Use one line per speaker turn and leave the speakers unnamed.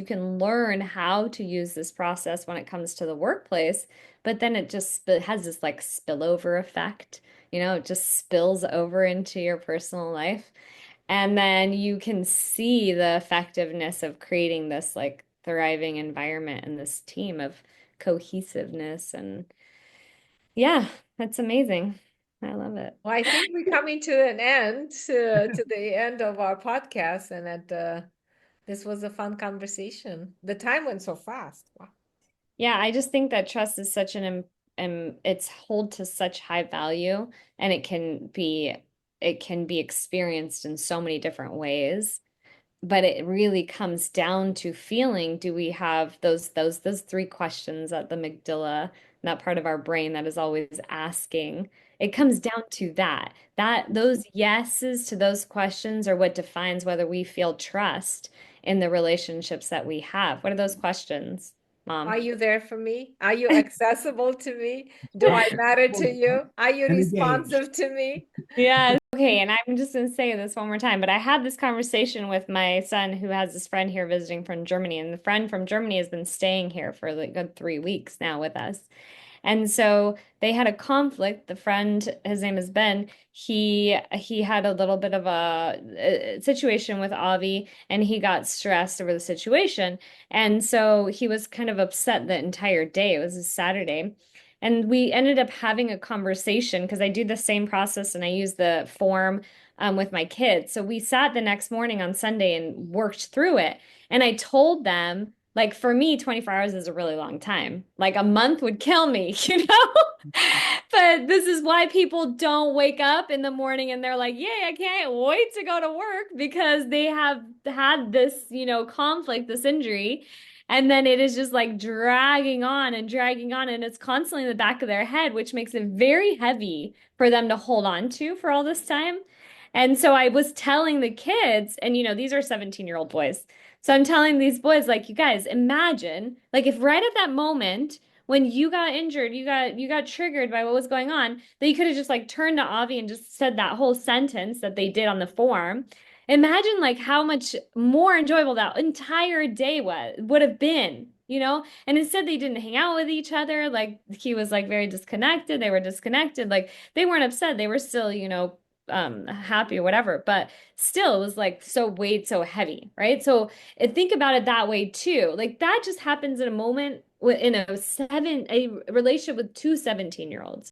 you can learn how to use this process when it comes to the workplace, but then it has this like spillover effect. It just spills over into your personal life. And then you can see the effectiveness of creating this like thriving environment and this team of cohesiveness. And yeah, that's amazing. I love it.
Well, I think we're coming to an end to the end of our podcast, and this was a fun conversation. The time went so fast. Wow.
Yeah, I just think that trust is such it's hold to such high value, and it can be experienced in so many different ways. But it really comes down to feeling, do we have those three questions at the amygdala, that part of our brain that is always asking. It comes down to that those yeses to those questions are what defines whether we feel trust in the relationships that we have. What are those questions,
Are
Mom?
you there for me? Are you accessible to me? Do I matter to you? Are you
Engaged.
responsive to me?
Yeah. Okay. And I'm just going to say this one more time, but I had this conversation with my son who has this friend here visiting from Germany. And the friend from Germany has been staying here for like good 3 weeks now with us. And so they had a conflict. The friend, his name is Ben, he had a little bit of a situation with Avi and he got stressed over the situation. And so he was kind of upset the entire day. It was a Saturday. And we ended up having a conversation because I do the same process and I use the form with my kids. So we sat the next morning on Sunday and worked through it. And I told them, like, for me, 24 hours is a really long time. Like, a month would kill me, you know? But this is why people don't wake up in the morning and they're like, yay, I can't wait to go to work because they have had this, conflict, this injury. And then it is just like dragging on and dragging on, and it's constantly in the back of their head, which makes it very heavy for them to hold on to for all this time. And so I was telling the kids, and these are 17-year-old boys. So I'm telling these boys, like, you guys, imagine, like, if right at that moment when you got injured, you got triggered by what was going on, that you could have just like turned to Avi and just said that whole sentence that they did on the form. Imagine like how much more enjoyable that entire day would have been. And instead they didn't hang out with each other. Like he was like very disconnected. They were disconnected. Like they weren't upset. They were still, happy or whatever. But still, it was like so weighed so heavy, right? So think about it that way too. Like that just happens in a moment in a relationship with two 17-year-olds.